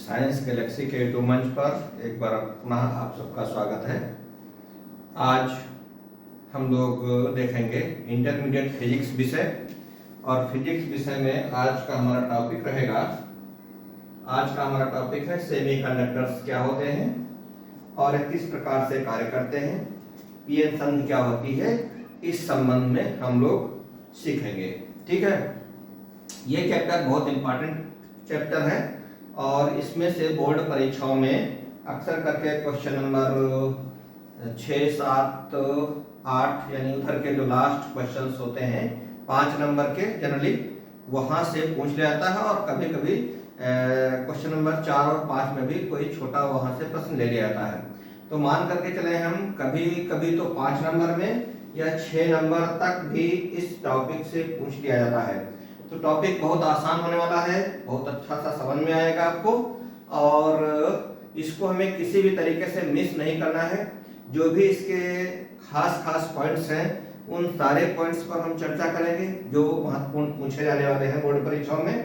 Science Galaxy के YouTube मंच पर एक बार पुनः आप सबका स्वागत है। आज हम लोग देखेंगे इंटरमीडिएट फिजिक्स विषय, और फिजिक्स विषय में आज का हमारा टॉपिक रहेगा। आज का हमारा टॉपिक है सेमीकंडक्टर्स क्या होते हैं और किस प्रकार से कार्य करते हैं, पीएन संधि क्या होती है, इस संबंध में हम लोग सीखेंगे। ठीक है, ये चैप्टर बहुत इंपॉर्टेंट चैप्टर है और इसमें से बोर्ड परीक्षाओं में अक्सर करके क्वेश्चन नंबर 6, 7, 8 यानी उधर के जो लास्ट क्वेश्चंस होते हैं 5 नंबर के जनरली वहां से पूछ लिया जाता है, और कभी कभी क्वेश्चन नंबर 4 और 5 में भी कोई छोटा वहां से प्रश्न ले लिया जाता है। तो मान करके चले हम कभी कभी तो 5 नंबर में या 6 नंबर तक भी इस टॉपिक से पूछ लिया जाता है। तो टॉपिक बहुत आसान होने वाला है, बहुत अच्छा सा समझ में आएगा आपको, और इसको हमें किसी भी तरीके से मिस नहीं करना है। जो भी इसके खास पॉइंट्स हैं उन सारे पॉइंट्स पर हम चर्चा करेंगे जो महत्वपूर्ण पूछे जाने वाले हैं बोर्ड परीक्षाओं में,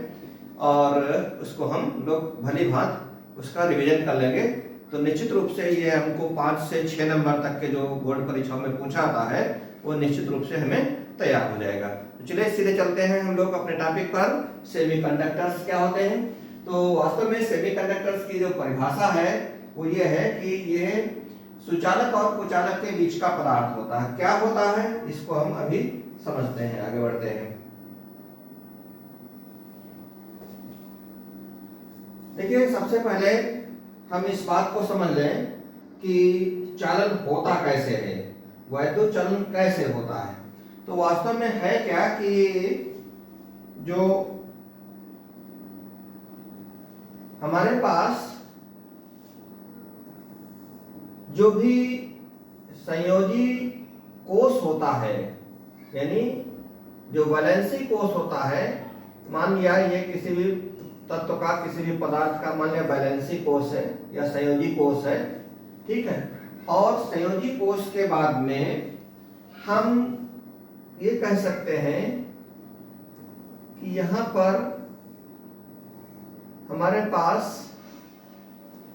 और उसको हम लोग भली भांति उसका रिवीजन कर लेंगे। तो निश्चित रूप से ये हमको 5 से 6 नंबर तक के जो बोर्ड परीक्षाओं में पूछा आता है वो निश्चित रूप से हमें तैयार हो जाएगा। तो चलिए सीधे चलते हैं हम लोग अपने टॉपिक पर। सेमीकंडक्टर्स क्या होते हैं? तो वास्तव में सेमीकंडक्टर्स की जो परिभाषा है वो ये है कि ये सुचालक और कुचालक के बीच का पदार्थ होता है। क्या होता है इसको हम अभी समझते हैं, आगे बढ़ते हैं। देखिए, सबसे पहले हम इस बात को समझ लें कि चालन होता कैसे है, वैद्युत चलन कैसे होता है। तो वास्तव में है क्या कि जो हमारे पास जो भी संयोजी कोष होता है, यानी जो वैलेंसी कोष होता है, मान लिया ये किसी भी तत्व का, किसी भी पदार्थ का मान लिया वैलेंसी कोष है या संयोजी कोष है, ठीक है। और संयोजी कोष के बाद में हम ये कह सकते हैं कि यहां पर हमारे पास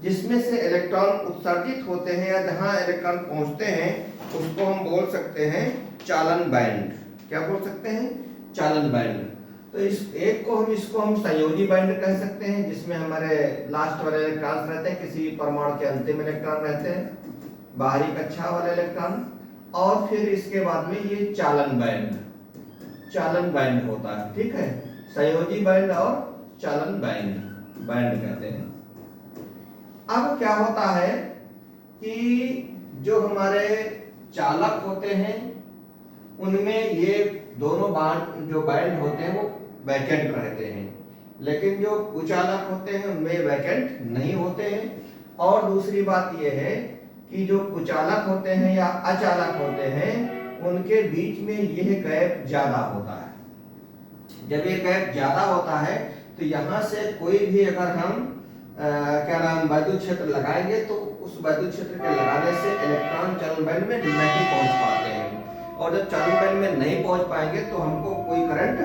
जिसमें से इलेक्ट्रॉन उत्सर्जित होते हैं या जहां इलेक्ट्रॉन पहुंचते हैं उसको हम बोल सकते हैं चालन बैंड। क्या बोल सकते हैं? चालन बैंड। तो इस एक को हम संयोजी बैंड कह सकते हैं, जिसमें हमारे लास्ट वाले इलेक्ट्रॉन रहते हैं, किसी भी परमाणु के अंतिम इलेक्ट्रॉन रहते हैं, बाहरी कक्षा वाले इलेक्ट्रॉन। और फिर इसके बाद में ये चालन बैंड होता है, ठीक है। संयोजी बैंड और चालन बैंड कहते हैं। अब क्या होता है कि जो हमारे चालक होते हैं उनमें ये दोनों जो बैंड होते हैं वो वैकेंट रहते हैं, लेकिन जो कुचालक होते हैं उनमें वैकेंट नहीं होते हैं। और दूसरी बात यह है कि जो कुचालक होते हैं या अचालक होते हैं उनके बीच में यह गैप ज्यादा होता है। जब ये गैप ज्यादा होता है तो यहां से कोई भी अगर हम वैद्युत क्षेत्र लगाएंगे तो उस वैद्युत क्षेत्र के लगाने से इलेक्ट्रॉन चालन बैंड में नहीं पहुंच पाते हैं, और जब चालन बैंड में नहीं पहुंच पाएंगे तो हमको कोई करंट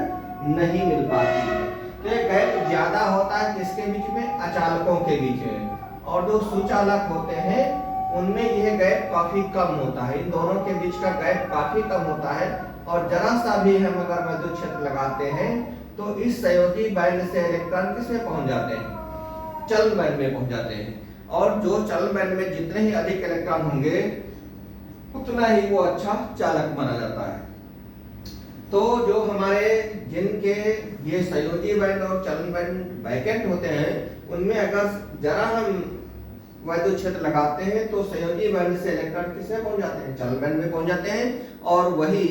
नहीं मिल पाती है। तो ये गैप ज्यादा होता है किसके बीच में? अचालकों के बीच में। और जो सुचालक होते हैं उनमें यह गैप काफी कम होता है, इन दोनों के बीच का गैप काफी कम होता है। और जरा सा भी हम अगर वैद्युत क्षेत्र लगाते हैं तो इस संयोजी बैंड से इलेक्ट्रॉन किसमें पहुंच जाते हैं? चालन बैंड में पहुंच जाते हैं। और जो चालन बैंड में जितने ही अधिक इलेक्ट्रॉन होंगे उतना ही वो अच्छा चालक माना जाता है। तो जो हमारे जिनके ये संयोजी बैंड और चालन बैंड वैकेंट होते हैं उनमें अगर जरा हम वैद्युत क्षेत्र लगाते हैं तो संयोजी बैंड से इलेक्ट्रॉन किसमें पहुंच जाते हैं? चालन बैंड में पहुंच जाते हैं। और वही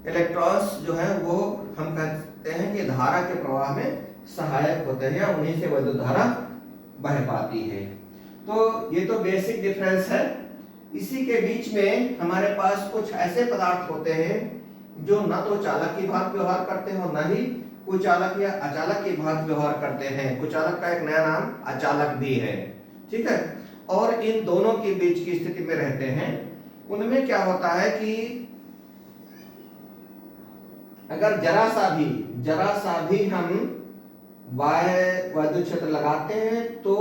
इलेक्ट्रॉन्स जो है वो हम कहते हैं कि धारा के प्रवाह में सहायक होते हैं, या उन्हीं से वैद्युत धारा बह पाती है। तो ये तो बेसिक डिफरेंस है। इसी के बीच में हमारे पास कुछ ऐसे पदार्थ होते हैं जो न तो चालक की भांति व्यवहार करते हैं और न ही कुचालक या अचालक की भांति व्यवहार करते हैं। कुचालक का एक नया नाम अचालक भी है, ठीक है। और इन दोनों के बीच की स्थिति में रहते हैं। उनमें क्या होता है कि अगर जरा सा भी हम बाह्य वैद्युत क्षेत्र लगाते हैं तो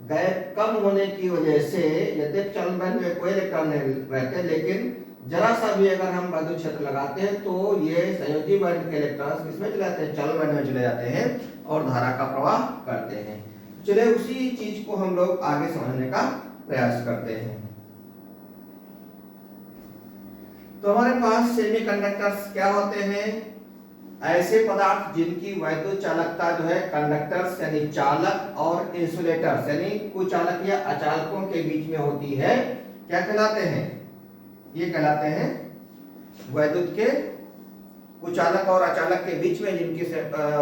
गैप कम होने की वजह से यद्यपि चालन बैंड में कोई इलेक्ट्रॉन नहीं रहते, लेकिन जरा सा भी अगर हम वैद्युत क्षेत्र लगाते हैं तो ये संयोजी बैंड के इलेक्ट्रॉन्स किसमें चले जाते हैं, चालन बैंड में चले जाते हैं और धारा का प्रवाह करते हैं। चलिए उसी चीज को हम लोग आगे समझने का प्रयास करते हैं। तो हमारे पास सेमीकंडक्टर्स क्या होते हैं, ऐसे पदार्थ जिनकी वैद्युत चालकता जो है कंडक्टर्स यानी चालक और इंसुलेटर्स यानी कुचालक या अचालकों के बीच में होती है, क्या कहलाते हैं, ये कहलाते हैं वैद्युत के कुचालक और अचालक के बीच में जिनकी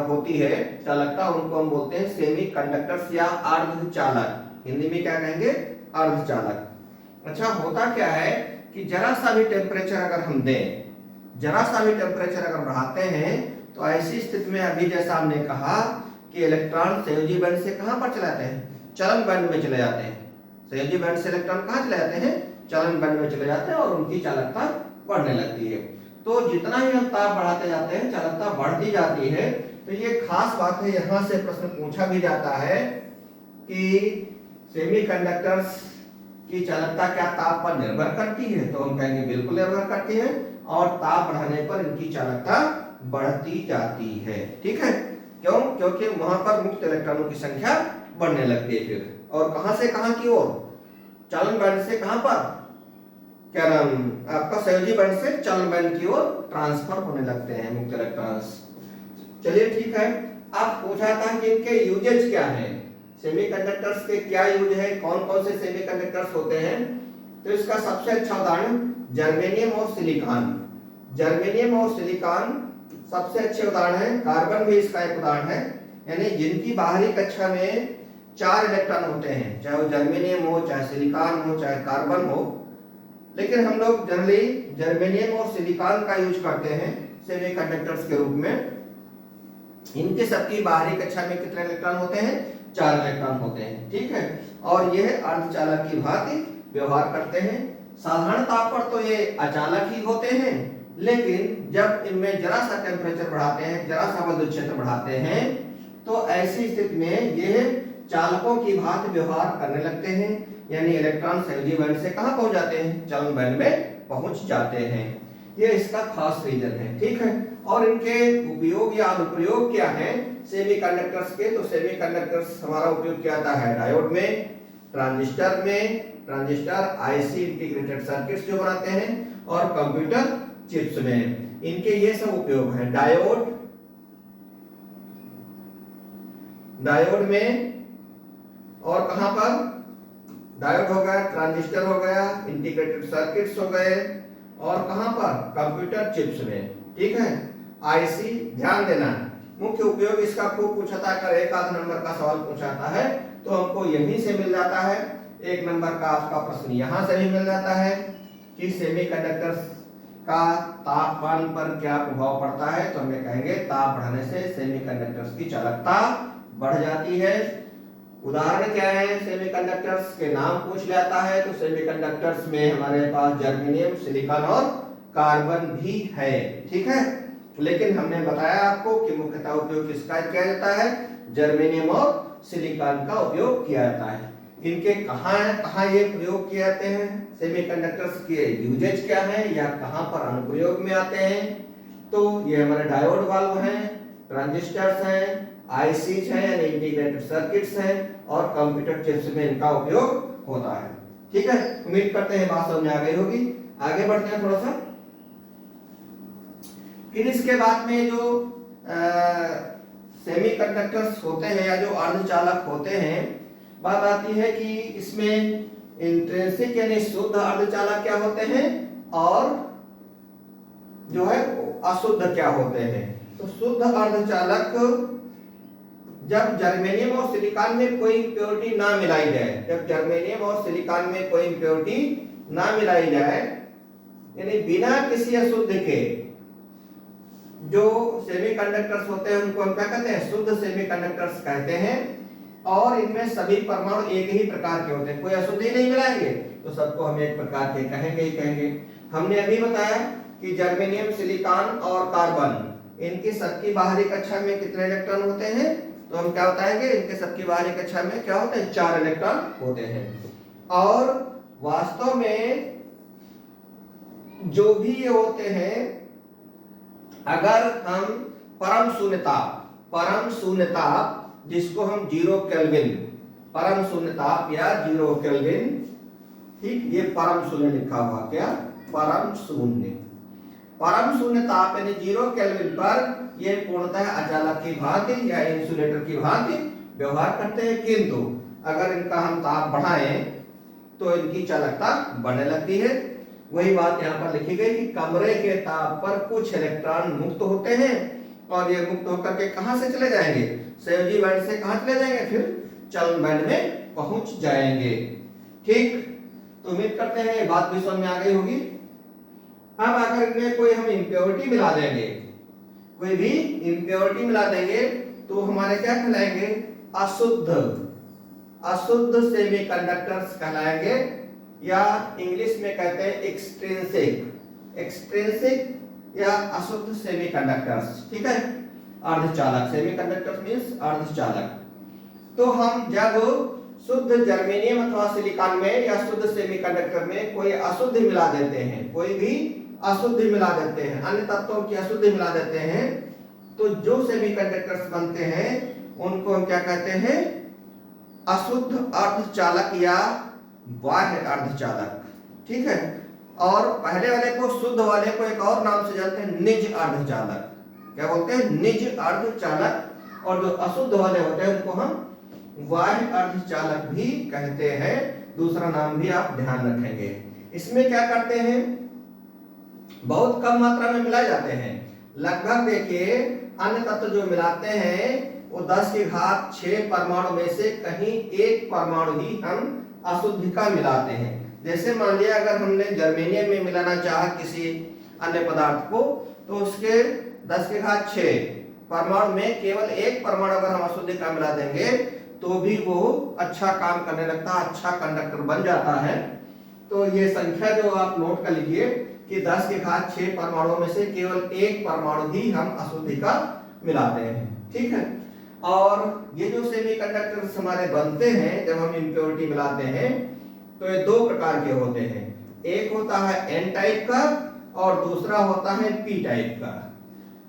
होती है चालकता, उनको हम बोलते हैं सेमीकंडक्टर्स या अर्धचालक। हिंदी में क्या कहेंगे, अर्धचालक। अच्छा, होता क्या है कि जरा सा भी टेम्परेचर अगर हम दें, जरा सा भी टेम्परेचर अगर बढ़ाते हैं तो ऐसी स्थिति में अभी जैसा हमने कहा कि इलेक्ट्रॉन संयोजी बैंड से कहां पर चले जाते हैं, चालन बैंड में चले जाते हैं। संयोजी बैंड से इलेक्ट्रॉन कहां चले जाते हैं, चालन बैंड में चले जाते हैं और उनकी चालकता बढ़ने लगती है। तो जितना ही हम ताप बढ़ाते जाते हैं चालकता बढ़ती जाती है। तो ये खास बात है, यहां से प्रश्न पूछा भी जाता है कि सेमीकंडक्टर्स की चालकता क्या ताप पर निर्भर करती है, तो हम कहेंगे बिल्कुल निर्भर करती है और ताप बढ़ाने पर इनकी चालकता बढ़ती जाती है। ठीक है, क्यों, क्योंकि वहां पर मुक्त इलेक्ट्रॉनों की संख्या बढ़ने लगती है फिर, और कहां से कहां की ओर, चालन बैंड से कहां पर, क्या नाम आपका, संयोजी बैंड से चालन बैंड की ओर ट्रांसफर होने लगते हैं मुक्त इलेक्ट्रॉन्स। चलिए ठीक है, आप पूछा था कि इनके यूजेज क्या हैं, सेमीकंडक्टर्स के क्या यूज है, कौन कौन से सेमीकंडक्टर्स होते हैं। तो इसका सबसे अच्छा उदाहरण जर्मेनियम और सिलिकॉन। जर्मेनियम और सिलिकॉन सबसे अच्छे उदाहरण हैं, कार्बन भी इसका एक उदाहरण है। यानी जिनकी बाहरी कक्षा में 4 इलेक्ट्रॉन होते हैं, चाहे वो जर्मेनियम हो, चाहे सिलिकॉन हो, चाहे कार्बन हो, लेकिन हम लोग जनरली जर्मेनियम और सिलिकॉन का यूज करते हैं सेमीकंडक्टर्स के रूप में। इनके सबकी बाहरी कक्षा में कितने इलेक्ट्रॉन होते हैं, 4 इलेक्ट्रॉन होते हैं। ठीक है, और यह अर्धचालक की भांति व्यवहार करते हैं। साधारण ताप पर तो ये अचालक ही होते हैं, लेकिन जब इनमें जरा सा टेम्परेचर बढ़ाते हैं, जरा सा वैद्युत क्षेत्र बढ़ाते हैं, तो ऐसी स्थिति में यह चालकों की भांति व्यवहार करने लगते हैं। यानी इलेक्ट्रॉन संयोजी बैंड से कहां पहुंच जाते हैं, चालन बैंड में पहुंच जाते हैं। ये इसका खास रीजन है। ठीक है, और इनके उपयोग या अनुप्रयोग क्या है सेमीकंडक्टर्स के। तो सेमीकंडक्टर्स हमारा उपयोग किया जाता है डायोड में, ट्रांजिस्टर में, ट्रांजिस्टर आईसी इंटीग्रेटेड सर्किट्स जो बनाते हैं, और कंप्यूटर चिप्स में। इनके ये सब उपयोग हैं। डायोड, डायोड में, और कहां पर, डायोड हो गया, ट्रांजिस्टर हो गया, इंटीग्रेटेड सर्किट्स हो गए, और कहां पर, कंप्यूटर चिप्स में। ठीक है, आईसी, ध्यान देना मुख्य उपयोग इसका खूब पूछा था, अगर एक आध नंबर का सवाल पूछाता है तो हमको यहीं से मिल जाता है। 1 नंबर का आपका प्रश्न यहां से भी मिल जाता है कि सेमीकंडक्टर्स का तापमान पर क्या प्रभाव पड़ता है। तो हमें कहेंगे ताप बढ़ाने से सेमीकंडक्टर्स की चालकता बढ़ जाती है। उदाहरण क्या है, सेमीकंडक्टर्स के नाम पूछ लेता है। तो सेमीकंडक्टर्स में हमारे पास जर्मेनियम, सिलिकॉन और कार्बन भी है। ठीक है, लेकिन हमने बताया आपको कि मुख्यतः उपयोग किसका किया जाता है, जर्मेनियम और सिलिकॉन का उपयोग किया जाता है। इनके कहां ये प्रयोग किए जाते हैं, सेमीकंडक्टर्स के यूजेज क्या है या कहां पर अनुप्रयोग में आते हैं। तो ये हमारे डायोड वाल्व हैं, ट्रांजिस्टर्स हैं, आईसीज हैं यानी इंटीग्रेटेड सर्किट्स हैं, और कंप्यूटर चिप्स में इनका उपयोग होता है। ठीक है, उम्मीद करते हैं बात समझ में आ गई होगी। आगे बढ़ते हैं थोड़ा सा। फिर इसके बाद में जो सेमीकंडक्टर्स होते हैं या जो अर्धचालक होते हैं, बात आती है कि इसमें इंट्रिंसिक यानी शुद्ध अर्धचालक क्या होते हैं और जो है अशुद्ध क्या होते हैं। तो शुद्ध अर्धचालक जब जर्मेनियम और सिलिकॉन में कोई इंप्योरिटी ना मिलाई जाए, जब जर्मेनियम और सिलिकॉन में कोई इंप्योरिटी ना मिलाई जाए, यानी बिना किसी अशुद्ध के जो सेमीकंडक्टर्स होते हैं उनको हम क्या कहते हैं, शुद्ध सेमीकंडक्टर्स कहते हैं। और इनमें सभी परमाणु एक ही प्रकार के होते हैं, कोई अशुद्ध ही नहीं मिलाएंगे तो सबको हम एक प्रकार के कहेंगे ही कहेंगे। हमने अभी बताया कि जर्मेनियम, सिलिकॉन और कार्बन, इनकी सबकी बाहरी कक्षा में कितने इलेक्ट्रॉन होते हैं, तो हम क्या बताएंगे, इनके सबकी बाहरी कक्षा में क्या होते हैं, 4 इलेक्ट्रॉन होते हैं। और वास्तव में जो भी ये होते हैं, अगर हम परम शून्यता जिसको हम 0 केल्विन, परम शून्यता या 0 केल्विन, ठीक, ये परम शून्य लिखा हुआ, क्या, परम शून्य, परम शून्यता यानी 0 केल्विन पर ये पूर्णतः अचालक की भांति या इंसुलेटर की भांति व्यवहार करते हैं, किंतु अगर इनका हम ताप बढ़ाएं तो इनकी चालकता बढ़ने लगती है। वही बात यहाँ पर लिखी गई कि कमरे के ताप पर कुछ इलेक्ट्रॉन मुक्त होते हैं और ये मुक्त होकर के कहां से चले जाएंगे, संयोजी बैंड से कहां चले जाएंगे, फिर चालन बैंड में पहुंच जाएंगे। ठीक, तो उम्मीद करते हैं ये बात भी समझ में आ गई होगी। अब अगर इनमें कोई हम इम्प्योरिटी मिला देंगे, कोई भी इम्प्योरिटी मिला देंगे तो हमारे क्या कहलाएंगे, अशुद्ध सेमीकंडक्टर्स कहलाएंगे, या इंग्लिश में कहते हैं एक्सट्रिंसिक या अशुद्ध सेमीकंडक्टर्स। ठीक है, अर्धचालक, सेमीकंडक्टर्स मींस अर्धचालक। तो हम जब शुद्ध जर्मेनियम अथवा सिलिकॉन में या शुद्ध सेमीकंडक्टर में कोई अशुद्ध मिला देते हैं, कोई भी अशुद्ध मिला देते हैं, अन्य तत्वों की अशुद्ध मिला देते हैं, तो जो सेमीकंडक्टर्स बनते हैं उनको हम क्या कहते हैं, अशुद्ध अर्धचालक या बाह्य अर्धचालक। ठीक है, और पहले वाले को, शुद्ध वाले को एक और नाम से जानते हैं, निज अर्धचालक। क्या बोलते हैं, निज अर्धचालक। और जो अशुद्ध वाले होते हैं उनको हम बाह्य अर्धचालक भी कहते हैं, दूसरा नाम भी आप ध्यान रखेंगे। इसमें क्या करते हैं, बहुत कम मात्रा में मिलाए जाते हैं, लगभग देखिए अन्य तत्व जो मिलाते हैं वो 10 की घात 6 परमाणु में से कहीं एक परमाणु ही हम अशुद्ध का मिलाते हैं। जैसे मान लिया अगर हमने जर्मेनियम में मिलाना चाहा किसी अन्य पदार्थ को, तो उसके 10 की घात 6 परमाणु में केवल एक परमाणु अगर हम अशुद्ध का मिला देंगे तो भी वो अच्छा काम करने लगता है, अच्छा कंडक्टर बन जाता है। तो ये संख्या जो आप नोट कर लीजिए कि 10 की घात 6 परमाणुओं में से केवल एक परमाणु ही हम अशुद्धि का मिलाते हैं। ठीक है, और ये जो सेमीकंडक्टर्स हमारे बनते हैं जब हम इम्प्योरिटी मिलाते हैं, तो ये 2 प्रकार के होते हैं, एक होता है एन टाइप का और दूसरा होता है पी टाइप का।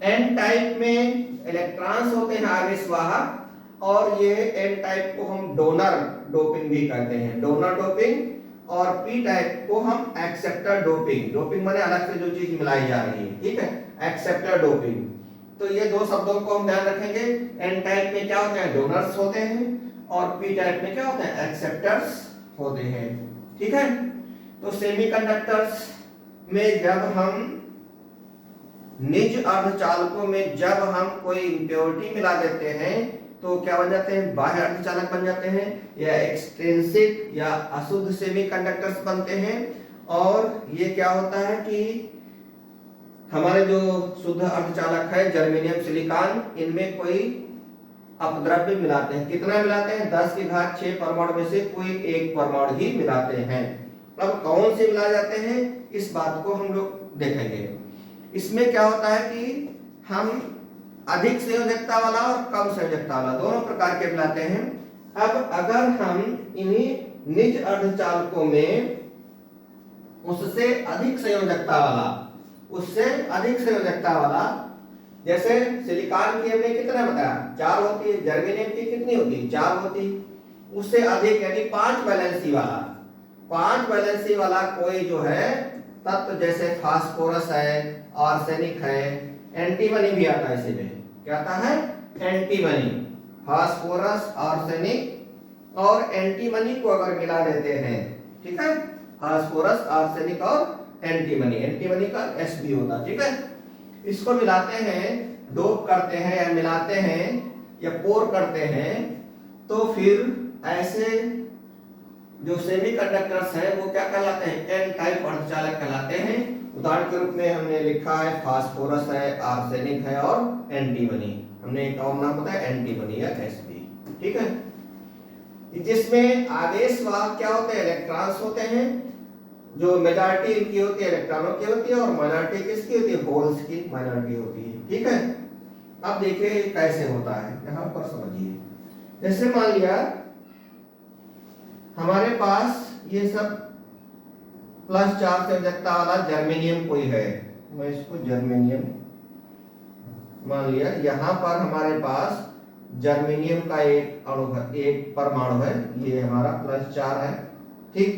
एन टाइप में इलेक्ट्रॉन्स होते हैं आवेशवाहक, और ये एन टाइप को हम डोनर डोपिंग भी कहते हैं, डोनर डोपिंग। और पी टाइप को हम एक्सेप्टर डोपिंग, डोपिंग माने अलग से जो चीज मिलाई जा रही है, ठीक है, एक्सेप्टर डोपिंग। तो ये 2 शब्दों को हम ध्यान रखेंगे। एन टाइप में क्या होते हैं, डोनर्स होते हैं, और पी टाइप में क्या होते हैं, एक्सेप्टर्स होते हैं। ठीक है, तो सेमीकंडक्टर्स में जब हम निज अर्धचालकों में जब हम कोई इम्प्योरिटी मिला देते हैं तो क्या बन जाते हैं, बाह्य अर्धचालक बन जाते हैं, या एक्सट्रिंसिक या अशुद्ध सेमीकंडक्टर्स बनते हैं। और ये क्या होता है कि हमारे जो शुद्ध अर्धचालक है जर्मेनियम सिलिकॉन, इनमें कोई अपद्रव्य मिलाते हैं। कितना मिलाते हैं, 10 की घात 6 परमाणु में से कोई एक परमाणु ही मिलाते हैं। अब कौन से मिलाए जाते हैं इस बात को हम लोग देखेंगे। इसमें क्या होता है कि हम अधिक संयोजकता वाला और कम संयोजकता वाला दोनों प्रकार के मिलाते हैं। अब अगर हम इन्हीं निज अर्धचालकों में उससे अधिक संयोजकता वाला, जैसे सिलिकॉन की हमने कितना बताया, 4 होती है, जर्मेनियम की कितनी होती, 4 होती, उससे अधिक यानी 5 वैलेंसी वाला कोई जो है तत्व, जैसे फास्फोरस है, आर्सेनिक है, एंटीमनी भी आता है, इसमें क्या आता है, एंटीमनी, फास्फोरस, आर्सेनिक और एंटीमनी को अगर मिला देते हैं, ठीक है, फास्फोरस, आर्सेनिक और एंटीमनी, एंटीमनी का एस भी होता, ठीक है, इसको मिलाते हैं, डोप करते हैं या मिलाते हैं या पोर करते हैं, तो फिर ऐसे जो सेमीकंडक्टर्स हैं वो क्या कहलाते हैं, एन टाइप अर्धचालक कहलाते हैं। उदाहरण के रूप में हमने लिखा है फास्फोरस है, आर्सेनिक है और एंटीमनी, हमने एक और नाम बताया एंटीमनी या एसपी। ठीक है, जिसमें आवेश वाहक क्या होते हैं, इलेक्ट्रॉन्स होते हैं, जो मेजॉरिटी इनकी होती है इलेक्ट्रॉनों की होती है और माइनॉरिटी किसकी होती है, होल्स की माइनॉरिटी होती है। ठीक है, अब देखिए कैसे होता है, यहां पर समझिए। जैसे मान लिया हमारे पास ये सब +4 संयोजकता वाला जर्मेनियम कोई है, मैं इसको जर्मेनियम मान लिया। यहां पर हमारे पास जर्मेनियम का एक अणु है, एक परमाणु है, ये हमारा +4 है, ठीक,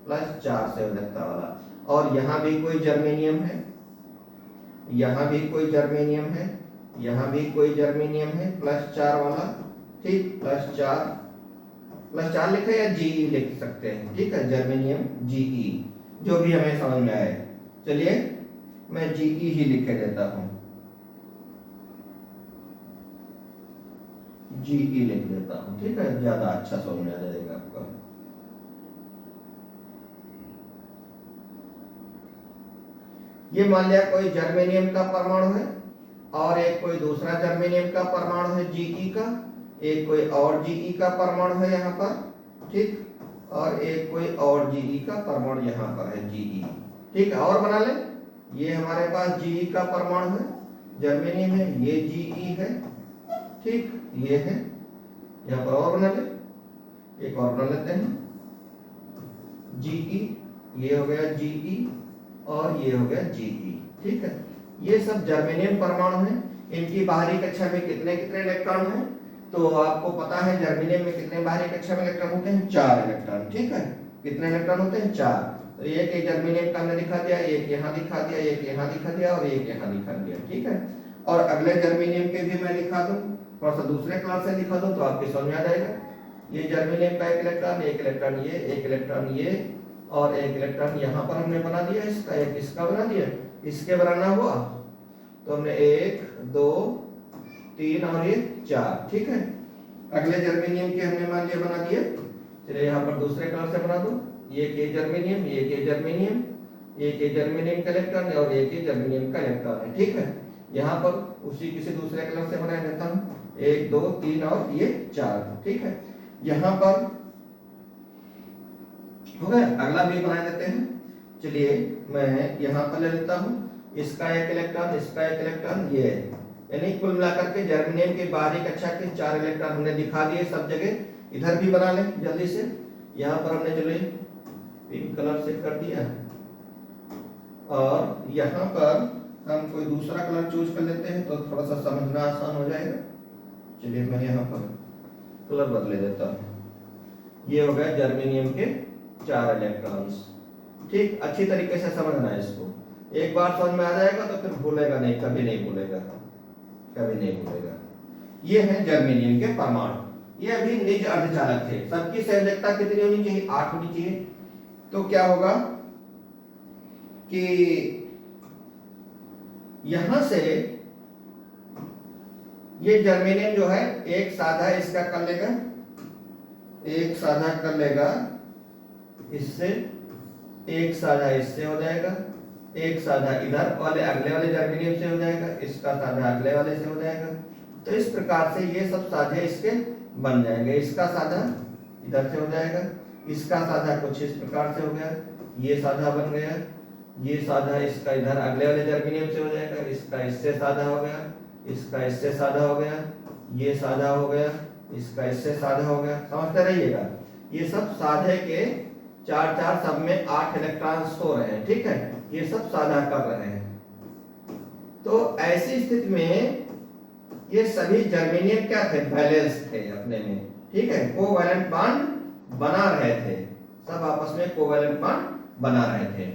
+4 संयोजकता वाला। और यहां भी कोई जर्मेनियम है, यहां भी कोई जर्मेनियम है, यहां भी कोई जर्मेनियम है +4 वाला, ठीक, +4 लिखे या जीई लिख सकते हैं, ठीक है, जर्मेनियम जीई, जो भी हमें समझ में आए। चलिए मैं जीई ही लिखे देता हूं, जीई लिख देता हूं, ठीक है, ज्यादा अच्छा समझ में आ जाएगा आपका। ये मान लिया कोई जर्मेनियम का परमाणु है और एक कोई दूसरा जर्मेनियम का परमाणु है जीई का, एक कोई और जीई का परमाणु है यहाँ पर, ठीक, और एक कोई और जीई का परमाणु यहाँ पर है जीई, ठीक है। और बना ले, ये हमारे पास जीई का परमाणु है, जर्मेनियम है, ये जीई है, ठीक, ये है, यहाँ पर और बना ले, एक और बना लेते हैं जीई, ये हो गया जीई और ये हो गया जीई, ठीक है। ये सब जर्मेनियम परमाणु हैं। इनकी बाहरी कक्षा में कितने कितने इलेक्ट्रॉन हैं, तो आपको पता है जर्मेनियम में कितने बाहरी कक्षा में इलेक्ट्रॉन होते हैं, 4 इलेक्ट्रॉन, ठीक है। कितने इलेक्ट्रॉन होते हैं, 4। तो एक जर्मेनियम का हमने दिखा दिया, एक यहाँ दिखा दिया, एक यहाँ दिखा दिया और एक यहाँ दिखा दिया, ठीक है। और अगले जर्मेनियम के भी मैं दिखा दूं, थोड़ा सा दूसरे कलर से दिखा दूं तो आपकी समझ में आ जाएगा। ये जर्मेनियम का एक इलेक्ट्रॉन ये, एक इलेक्ट्रॉन ये और एक इलेक्ट्रॉन यहाँ पर हमने बना दिया, इसका एक इसका बना दिया, इसके बनाना हुआ तो हमने 1 2 3 और ये 4, ठीक है। अगले जर्मेनियम के हमने मान लिया बना दिए। चलिए यहाँ पर दूसरे कलर से बना दो, ये जर्मेनियम, ये जर्मेनियम, ये जर्मेनियम का इलेक्ट्रॉन और ये जर्मेनियम का इलेक्ट्रॉन है, ठीक है। यहाँ पर उसी किसी दूसरे कलर से बनाया जाता हूँ, 1 2 3 और ये 4, ठीक है। यहाँ पर हो गया, अगला भी बना देते हैं। चलिए मैं यहाँ पर ले लेता हूँ, इसका एक इलेक्ट्रॉन, इसका एक इलेक्ट्रॉन, ये, यानी कुल मिलाकर के जर्मेनियम की बाहरी कक्षा के 4 इलेक्ट्रॉन हमने दिखा दिए सब जगह। इधर भी बना लें जल्दी से, यहाँ पर हमने चलिए पिंक कलर से कर दिया और यहाँ पर हम कोई दूसरा कलर चूज कर लेते हैं तो थोड़ा सा समझना आसान हो जाएगा। चलिए मैं यहाँ पर कलर बदले देता हूँ, ये हो गया जर्मेनियम के 4 इलेक्ट्रॉन्स, ठीक। अच्छी तरीके से समझना है इसको, एक बार समझ में आ जाएगा तो फिर भूलेगा नहीं, कभी नहीं भूलेगा, कभी नहीं भूलेगा। ये है जर्मेनियम के परमाणु, ये अभी निज अर्धचालक थे। सबकी संयोजकता कितनी होनी चाहिए, 8 होनी चाहिए। तो क्या होगा कि यहां से ये जर्मेनियम जो है एक साधा इसका कर लेगा, एक साधा कर लेगा इससे, एक साधा इससे हो जाएगा, एक साधा इधर वाले अगले वाले जर्मेनियम से हो जाएगा, इसका साधा अगले वाले से हो जाएगा। तो इस प्रकार से ये सब साधे इसके बन जाएंगे। इसका साधा इधर से हो जाएगा, इसका साधा कुछ इस प्रकार से हो गया, ये साधा बन गया, ये साधा इसका इधर अगले वाले जर्मेनियम से हो जाएगा, इसका इससे साधा हो गया, इसका इससे साधा हो गया, ये साधा हो गया, इसका इससे साधा हो गया। समझते रहिएगा, ये सब साधे के 4 सब में 8 इलेक्ट्रॉन्स हो रहे हैं, ठीक है। ये सब साझा कर रहे हैं। तो ऐसी स्थिति में ये सभी जर्मेनियम क्या थे, बैलेंस थे अपने में, ठीक है, कोवैलेंट बॉन्ड बना रहे थे, सब आपस में कोवैलेंट बॉन्ड बना रहे थे।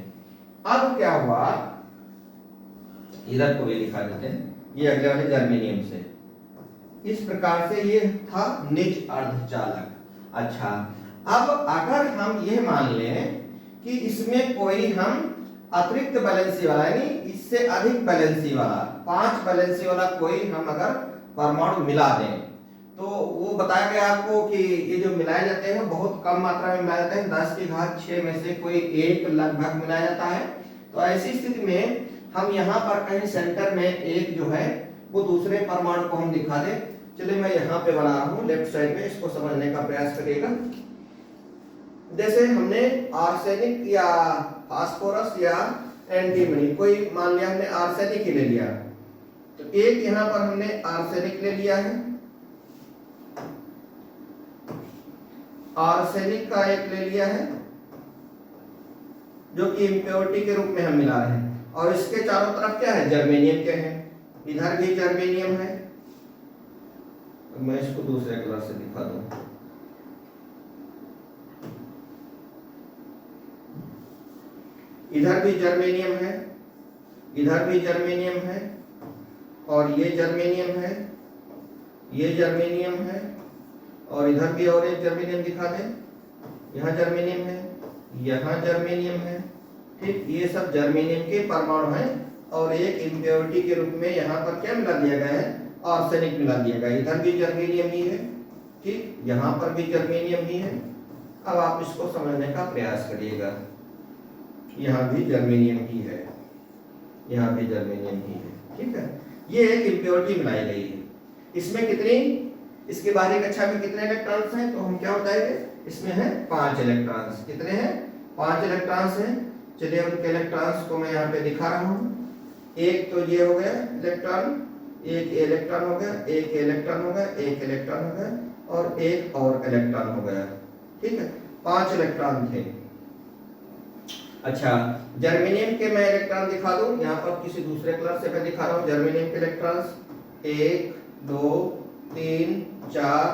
अब क्या हुआ, इधर को भी लिखा देते हैं, ये अगले वाले जर्मेनियम से, इस प्रकार से ये था निज अर्धचालक। अच्छा, अब अगर हम ये मान लें कि इसमें कोई हम अतिरिक्त वैलेंसी वाला यानी इससे अधिक वैलेंसी वाला 5 वैलेंसी वाला कोई हम अगर परमाणु मिला दें, तो वो बताया गया आपको कि ये जो मिलाए जाते हैं बहुत कम मात्रा में मिलाए जाते हैं, 10 की घात 6 में से कोई एक लगभग मिलाया जाता है। तो ऐसी स्थिति में हम यहाँ पर कहीं सेंटर में एक जो है वो दूसरे परमाणु को हम दिखा दें। चलिए मैं यहाँ पे बना रहा हूँ लेफ्ट साइड में, इसको समझने का प्रयास करिएगा। जैसे हमने आर्सेनिक या फास्फोरस या एंटीमनी, कोई मान लिया हमने आर्सेनिक ही ले लिया, तो एक यहां पर हमने आर्सेनिक ले लिया है, आर्सेनिक का एक ले लिया है जो कि इम्प्योरिटी के रूप में हम मिला रहे हैं, और इसके चारों तरफ क्या है, जर्मेनियम के हैं, इधर भी जर्मेनियम है। मैं इसको दूसरे कलर से दिखा दूं, इधर भी जर्मेनियम है, इधर भी जर्मेनियम है, और ये जर्मेनियम है, ये जर्मेनियम है, और इधर भी और एक जर्मेनियम दिखा दे, यहाँ जर्मेनियम है, यहाँ जर्मेनियम है। ठीक, ये सब जर्मेनियम के परमाणु हैं, और एक इम्प्योरिटी के रूप में यहाँ पर क्या मिला दिया गया है, आर्सेनिक मिला दिया गया है। इधर भी जर्मेनियम ही है, ठीक, यहाँ पर भी जर्मेनियम ही है। अब आप इसको समझने का प्रयास करिएगा, यहाँ भी जर्मेनियम ही है, यहाँ भी जर्मेनियम ही है, ठीक है। ये एक इम्प्योरिटी मिलाई गई है, इसमें कितनी, इसके बाहरी कक्षा में कितने इलेक्ट्रॉन्स हैं, तो हम क्या बताएंगे, इसमें है 5 इलेक्ट्रॉन्स। कितने हैं, 5 इलेक्ट्रॉन्स हैं। चलिए उनके इलेक्ट्रॉन्स को मैं यहाँ पे दिखा रहा हूँ। एक तो ये हो गया इलेक्ट्रॉन, एक इलेक्ट्रॉन हो गया, एक इलेक्ट्रॉन हो गया, एक इलेक्ट्रॉन हो गया, और एक और इलेक्ट्रॉन हो गया, ठीक है, 5 इलेक्ट्रॉन थे। अच्छा, जर्मेनियम के मैं इलेक्ट्रॉन दिखा दूं, यहाँ पर किसी दूसरे कलर से मैं दिखा रहा हूँ जर्मेनियम के इलेक्ट्रॉन्स, 1 2 3 4,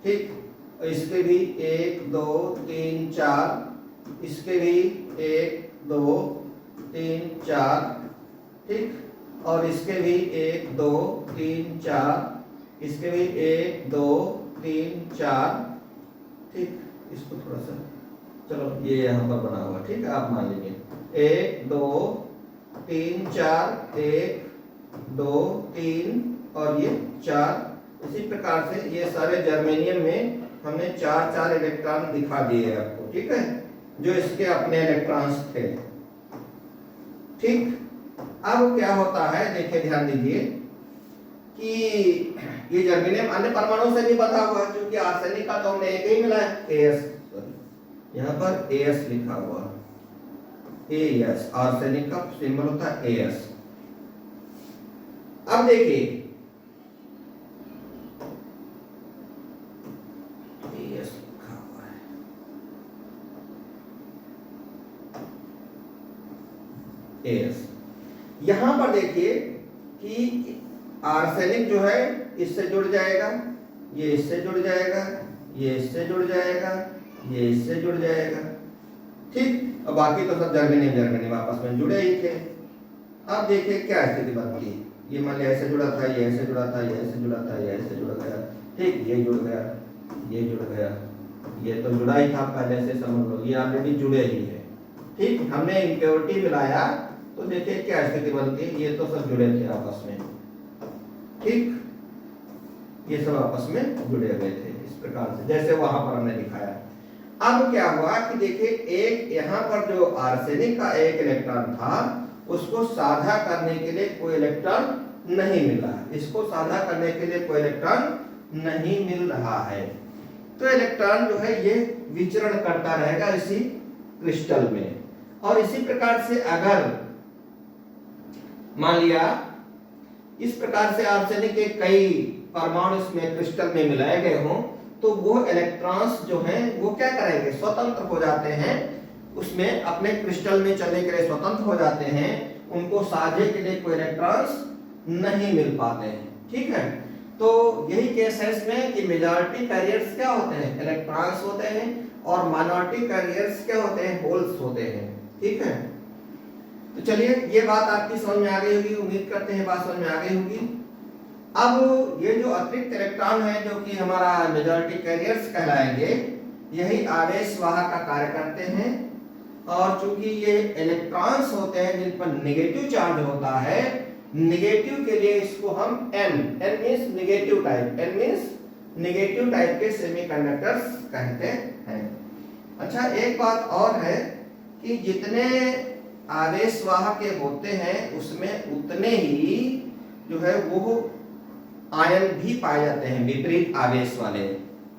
ठीक, इसके भी 1 2 3 4, इसके भी 1 2 3 4, ठीक, और इसके भी 1 2 3 4, इसके भी 1 2 3 4, ठीक, इसको थोड़ा सा, चलो ये यहाँ पर बना हुआ, ठीक है, आप मान लीजिए 1 2 3 4, 1 2 3 और ये 4। इसी प्रकार से ये सारे जर्मेनियम में हमने 4 इलेक्ट्रॉन दिखा दिए आपको, ठीक है, जो इसके अपने इलेक्ट्रॉन्स थे। ठीक, अब क्या होता है, देखिए ध्यान दीजिए कि ये जर्मेनियम अन्य परमाणु से भी बंधा हुआ है, क्योंकि आर्सेनिक का तो हमने एक ही मिला है, AS, यहाँ पर AS लिखा हुआ, AS, आर्सेनिक का सिंबल होता है AS। अब देखिए AS लिखा हुआ है, AS। यहां पर देखिए कि आर्सेनिक जो है इससे जुड़ जाएगा, ये इससे जुड़ जाएगा, ये इससे जुड़ जाएगा, ये इससे जुड़ जाएगा, ठीक, और बाकी तो सब जर्मेनियम आपस में जुड़े ही थे। अब देखिए क्या स्थिति बनती है, ये मान लिया ऐसे जुड़ा था, ये ऐसे जुड़ा था, ये ऐसे जुड़ा था, ये ऐसे जुड़ गया, ठीक, ये जुड़ गया, ये जुड़ गया, ये तो जुड़ा ही था पहले से, समझ लो ये ऑलरेडी जुड़े ही है, ठीक। हमने इम्प्योरिटी मिलाया तो देखिए क्या स्थिति बनती है, ये तो सब जुड़े थे आपस में, ठीक, ये सब आपस में जुड़े हुए थे इस प्रकार से, जैसे वहां पर हमने दिखाया। अब क्या हुआ कि देखिए एक यहाँ पर जो आर्सेनिक का एक इलेक्ट्रॉन था, उसको साझा करने के लिए कोई इलेक्ट्रॉन नहीं मिला, इसको साझा करने के लिए कोई इलेक्ट्रॉन नहीं मिल रहा है, तो इलेक्ट्रॉन जो है ये विचरण करता रहेगा इसी क्रिस्टल में। और इसी प्रकार से अगर मान लिया इस प्रकार से आर्सेनिक के कई परमाणु इसमें क्रिस्टल में मिलाए गए हों, तो वो इलेक्ट्रॉन्स जो हैं वो क्या करेंगे, स्वतंत्र हो जाते हैं, उसमें अपने क्रिस्टल में चलने के लिए स्वतंत्र हो जाते हैं, उनको साझे के लिए कोई इलेक्ट्रॉन्स नहीं मिल पाते हैं, ठीक है। तो यही केस है इसमें कि मेजॉरिटी कैरियर्स क्या होते हैं, इलेक्ट्रॉन्स होते हैं, और माइनॉरिटी कैरियर्स क्या होते हैं, होल्स होते हैं, ठीक है। तो चलिए ये बात आपकी समझ में आ गई होगी, उम्मीद करते हैं बात समझ में आ गई होगी। अब ये जो अतिरिक्त इलेक्ट्रॉन है जो कि हमारा मेजॉरिटी कैरियर्स कहलाएंगे, यही आवेश वाहक का कार्य करते हैं, और चूंकि ये इलेक्ट्रॉन्स होते हैं जिन पर नेगेटिव चार्ज होता है, नेगेटिव के लिए इसको हम N means negative type, N means negative type के सेमीकंडक्टर्स कहते हैं। अच्छा, एक बात और है कि जितने आवेश वाहक होते हैं उसमें उतने ही जो है वो आयन भी पाए जाते हैं, विपरीत आवेश वाले,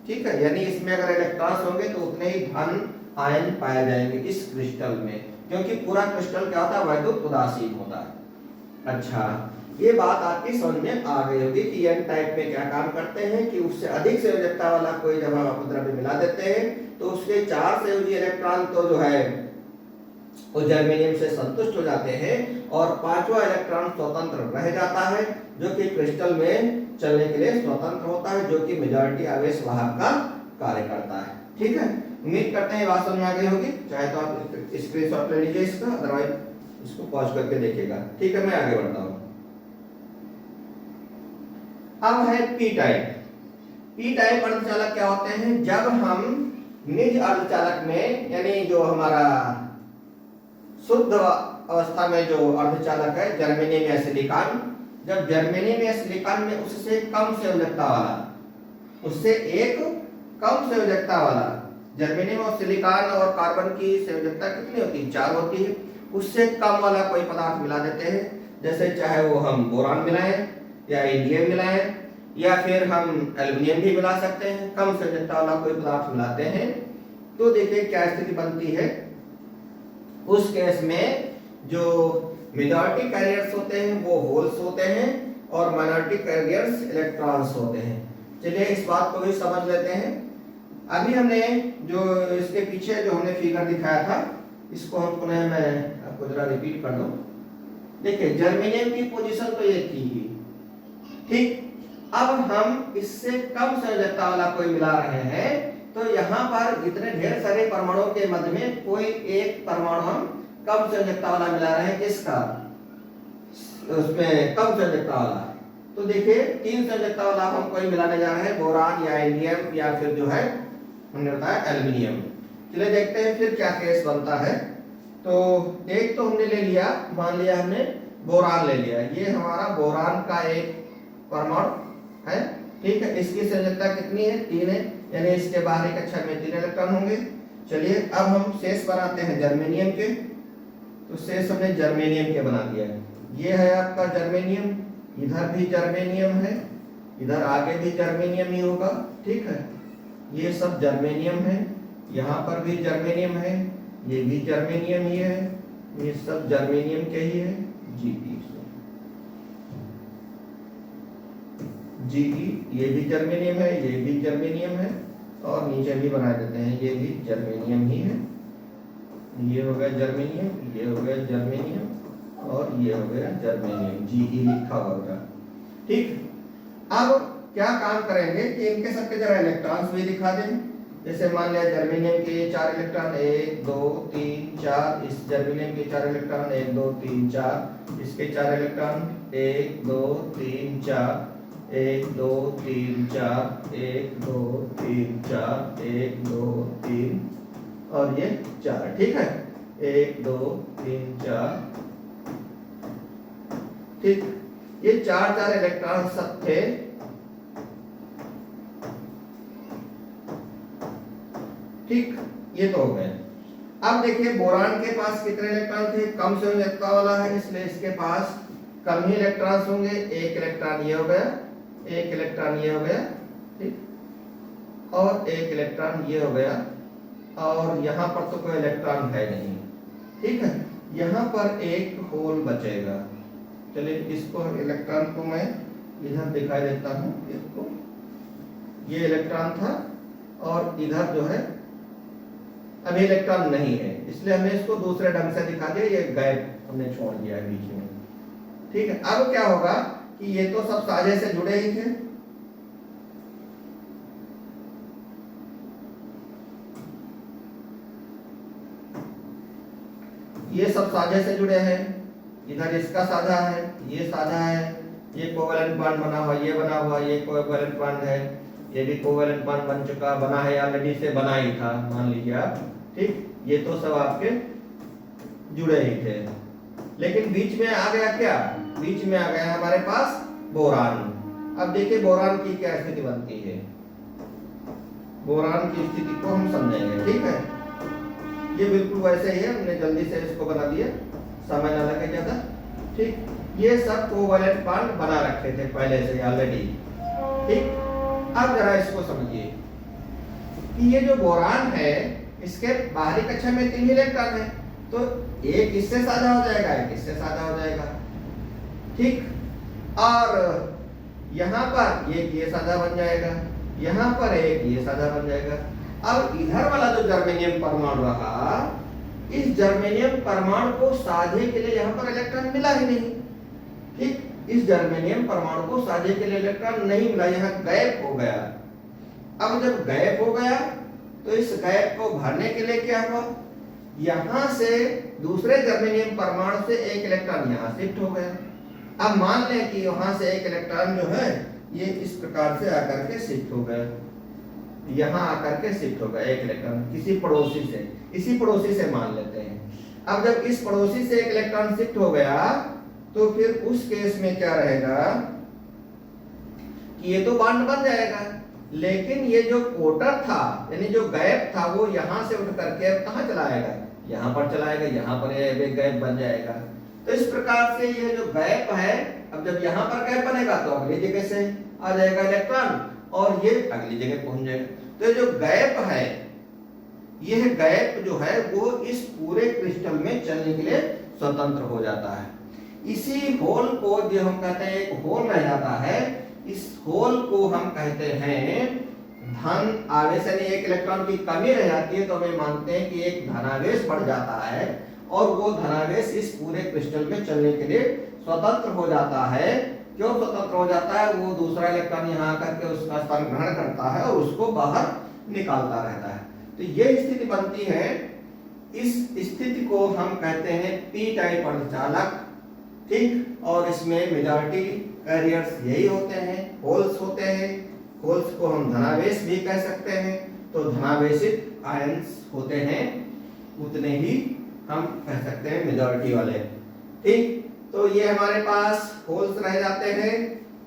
ठीक है। यानी इसमें अगर इलेक्ट्रॉन्स होंगे तो उतने ही धन आयन पाए जाएंगे इस क्रिस्टल में, क्योंकि पूरा क्रिस्टल क्या होता है, वैद्युत उदासीन होता है। अच्छा, ये बात आपकी समझ में आ गई होगी कि एन टाइप में क्या काम करते हैं कि उससे अधिक संयोजकता वाला कोई जब हम अपद्रव्य मिला देते हैं तो उसके 4 संयोजी इलेक्ट्रॉन तो जो है वो जर्मेनियम से संतुष्ट हो जाते हैं और 5वां इलेक्ट्रॉन स्वतंत्र रह जाता है, जो कि क्रिस्टल में चलने के लिए स्वतंत्र होता है, जो कि मेजॉरिटी आवेश वाहक का कार्य करता है। ठीक है, उम्मीद करते हैं बात समझ में आ गई होगी। चाहे तो आप स्क्रीनशॉट ले लीजिए इसका, अदरवाइज इसको पॉज करके देखिएगा। ठीक है, मैं आगे बढ़ता हूँ। अब है पी टाइप। पी टाइप अर्धचालक क्या होते हैं? जब हम निज अर्धचालक में, यानी जो हमारा शुद्ध अवस्था में जो अर्धचालक है जर्मेनियम या सिलिकॉन, जब जर्मेनियम या सिलिकॉन में उससे कम संयोजकता वाला, उससे एक कम संयोजकता वाला, जर्मेनियम और सिलिकॉन और कार्बन की संयोजकता कितनी होती है? 4 होती है। उससे कम वाला कोई पदार्थ मिला देते हैं, जैसे चाहे वो हम बोरान मिलाएं या इंडियम मिलाएं या फिर हम एल्युमिनियम भी मिला सकते हैं, कम संयोजकता वाला कोई पदार्थ मिलाते हैं, तो देखिए क्या स्थिति बनती है। उस केस में जो मेजॉरिटी कैरियर्स होते हैं वो होल्स होते हैं और माइनॉरिटी कैरियर्स इलेक्ट्रॉन्स होते हैं। चलिए इस बात को भी समझ लेते हैं। अभी हमने जो इसके पीछे जो हमने फिगर दिखाया था, इसको हम पुनः मैं आपको जरा रिपीट कर दूं। देखिए जर्मेनियम की पोजीशन तो ये थी, ठीक। अब हम इससे कम संयोजकता वाला कोई मिला रहे हैं, तो यहाँ पर इतने ढेर सारे परमाणुओं के मध्य में कोई एक परमाणु हम कम संयोजकता वाला मिला रहे हैं। किसका? उसमें कम संयोजकता वाला। तो देखिए 3 संयोजकता वाला हम कोई मिलाने जा रहे हैं, बोरान या इंडियम या फिर जो है हमने बताया एल्युमिनियम। चलिए देखते हैं फिर क्या केस बनता है। तो एक तो हमने ले लिया, मान लिया हमने बोरान ले लिया, ये हमारा बोरान का एक परमाणु है, ठीक है। इसकी संयोजकता कितनी है? 3 है, यानी इसके बाहरी कक्षा में 3 इलेक्ट्रॉन होंगे। चलिए अब हम शेष बनाते हैं जर्मेनियम के, तो शेष हमने जर्मेनियम के बना दिया। ये है आपका जर्मेनियम, इधर भी जर्मेनियम है, इधर आगे भी जर्मेनियम ही होगा, ठीक है। ये सब जर्मेनियम है, यहाँ पर भी जर्मेनियम है, ये भी जर्मेनियम ही है, ये सब जर्मेनियम के ही है। जी ये भी जर्मेनियम है, ये भी जर्मेनियम है, और नीचे भी बना देते हैं, ये भी जर्मेनियम ही है। ये हो गया जर्मेनियम, ये हो गया जर्मेनियम, और ये हो गया जर्मेनियम, जी लिखा होगा, ठीक। अब क्या काम करेंगे कि इनके सबके जरा इलेक्ट्रॉन्स भी दिखा दें। जैसे मान लिया जर्मेनियम के 4 इलेक्ट्रॉन, 1 2 3 4, इस जर्मेनियम के 4 इलेक्ट्रॉन 1 2 3 4, इसके 4 इलेक्ट्रॉन 1 2 3 4, 1 2 3 4, 1 2 3 4, 1 2 3 और ये 4, ठीक है। 1 2 3 4, ठीक। ये 4 इलेक्ट्रॉन सब थे, ठीक। ये तो हो गए। अब देखिए बोरान के पास कितने इलेक्ट्रॉन थे? कम संयोजकता वाला है, इसलिए इसके पास कम ही इलेक्ट्रॉन्स होंगे। 1 इलेक्ट्रॉन ये हो गया, 1 इलेक्ट्रॉन ये हो गया, ठीक, और 1 इलेक्ट्रॉन ये हो गया, और यहाँ पर तो कोई इलेक्ट्रॉन है नहीं, ठीक है। यहाँ पर एक होल बचेगा। चलिए इसको इलेक्ट्रॉन को मैं इधर दिखाई देता हूँ, इसको ये इलेक्ट्रॉन था और इधर जो है अभी इलेक्ट्रॉन नहीं है, इसलिए हमने इसको दूसरे ढंग से दिखा दिया, ये गैप हमने छोड़ दिया है बीच में, ठीक है। अब क्या होगा कि ये तो सब साझे से जुड़े ही थे, ये सब साझे से जुड़े हैं, इधर इसका साझा है, ये साझा है, ये कोवेलेंट बॉन्ड बना हुआ, ये बना हुआ, ये कोवेलेंट बॉन्ड है, ये भी कोवेलेंट बॉन्ड बन चुका, बना है ऑलरेडी, से बना ही था मान लीजिए आप, ठीक। ये तो सब आपके जुड़े ही थे, लेकिन बीच में आ गया क्या? बीच में आ गया हमारे पास बोरान। अब देखिए बोरान की क्या स्थिति बनती है, बोरान की स्थिति को हम समझेंगे, ठीक है। ये बिल्कुल वैसे ही है, हमने जल्दी से इसको बना दिया, समय न लगे ज्यादा, ठीक। ये सब कोवेलेंट बॉन्ड बना रखे थे पहले से ऑलरेडी, ठीक। अब जरा इसको समझिए कि ये जो बोरान है इसके बाहरी कक्षा में 3 इलेक्ट्रॉन है, तो एक इससे साझा हो जाएगा, एक इससे साझा हो जाएगा, ठीक। और यहाँ पर एक ये साझा बन जाएगा, यहाँ पर एक ये साझा बन जाएगा। अब इधर वाला जो जर्मेनियम परमाणु रहा, इस जर्मेनियम परमाणु को साझे के लिए यहाँ पर इलेक्ट्रॉन मिला ही नहीं। ठीक, इस जर्मेनियम परमाणु को साझे के लिए इलेक्ट्रॉन नहीं मिला, यहाँ गैप हो गया। अब जब गैप हो गया तो इस गैप को भरने के लिए क्या हुआ, यहां से दूसरे जर्मेनियम परमाणु से एक इलेक्ट्रॉन यहां शिफ्ट हो गया। अब मान लें कि वहां से एक इलेक्ट्रॉन जो है ये इस प्रकार से आकर के शिफ्ट हो गया, यहां आकर के शिफ्ट हो गया एक इलेक्ट्रॉन किसी पड़ोसी से, इसी पड़ोसी से मान लेते हैं। अब जब इस पड़ोसी से एक इलेक्ट्रॉन शिफ्ट हो गया तो फिर उस केस में क्या रहेगा कि ये तो बॉन्ड बन जाएगा, लेकिन ये जो कोटर था यानी जो गैप था वो यहां से उठ करके अब कहां चलाएगा, यहां पर चलाएगा, यहां पर एक गैप बन जाएगा। तो इस प्रकार से ये जो गैप है, अब जब यहां पर गैप बनेगा तो अगली जगह से आ जाएगा इलेक्ट्रॉन और ये अगली जगह पहुंच जाएगा। तो जो गैप है, यह गैप जो है वो इस पूरे क्रिस्टल में चलने के लिए स्वतंत्र हो जाता है। इसी होल को जो हम कहते हैं एक होल रह जाता है, इस होल को हम कहते हैं धन आवेश, यानी एक इलेक्ट्रॉन की कमी रह जाती है तो हमें मानते हैं कि एक धनावेश बढ़ जाता है और वो धनावेश इस पूरे क्रिस्टल में चलने के लिए स्वतंत्र हो जाता है। क्यों स्वतंत्र हो जाता है, वो दूसरा इलेक्ट्रॉन यहाँ आकर के उसका स्थान ग्रहण करता है और उसको बाहर निकालता रहता है। तो ये स्थिति बनती है, इस स्थिति को हम कहते हैं पी टाइप अर्धचालक। ठीक, और इसमें मेजॉरिटी कैरियर्स यही होते हैं, होल्स होते हैं। होल्स को हम धनावेश भी कह सकते हैं, तो धनावेशित आयंस होते हैं, उतने ही हम कह सकते हैं मेजॉरिटी वाले। ठीक, तो ये हमारे पास होल्स रह जाते हैं।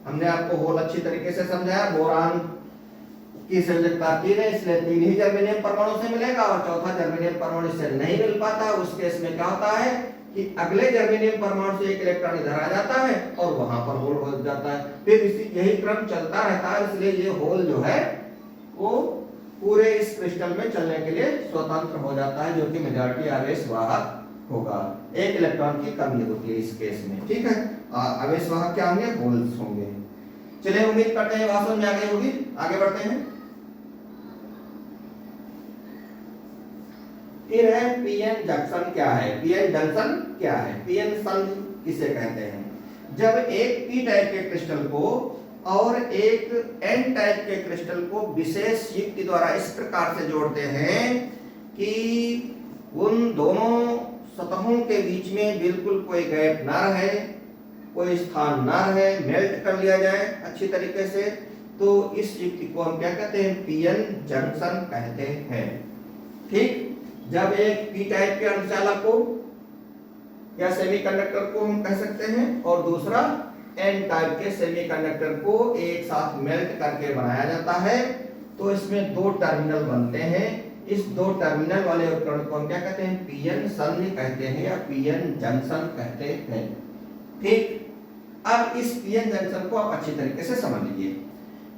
हमने आपको होल अच्छी तरीके से समझाया। बोरान की संयोजकता 3 है, इसलिए 3 ही जर्मेनियम परमाणु से मिलेगा और चौथा जर्मेनियम परमाणु इससे नहीं मिल पाता। उस केस में क्या होता है कि अगले जर्मेनियम परमाणु से एक इलेक्ट्रॉन इधर आ जाता है और वहां पर होल हो जाता है, फिर इसी यही क्रम चलता रहता है। इसलिए ये होल जो है वो पूरे इस क्रिस्टल में चलने के लिए स्वतंत्र हो जाता है, जो कि मेजॉरिटी आवेश वाहक होगा। एक इलेक्ट्रॉन की कमी होती है इस केस में। ठीक है, आवेश वाहक क्या होंगे, होल्स होंगे। चलिए, उम्मीद करते हैं बात समझ में आ गई होगी। आगे बढ़ते हैं। फिर है पीएन जंक्शन क्या है। पीएन जंक्शन क्या है, पीएन संधि किसे कहते हैं। जब एक पी टाइप के क्रिस्टल को और एक एन टाइप के क्रिस्टल को विशेष युक्ति द्वारा इस प्रकार से जोड़ते हैं कि उन दोनों सतहों के बीच में बिल्कुल कोई गैप ना रहे, कोई स्थान ना रहे, मेल्ट कर लिया जाए अच्छी तरीके से, तो इस युक्ति को हम क्या कहते हैं, पीएन जंक्शन कहते हैं। ठीक, जब एक पी टाइप के अर्धचालक को या सेमीकंडक्टर को हम कह सकते हैं और दूसरा एन टाइप के सेमीकंडक्टर को एक साथ मेल्ट करके बनाया जाता है, तो इसमें 2 टर्मिनल बनते हैं। इस 2 टर्मिनल वाले उपकरण को हम क्या कहते हैं, पीएन संधि कहते हैं या पीएन जंक्शन कहते हैं। ठीक, अब इस पीएन जंक्शन को आप अच्छी तरीके से समझ लीजिए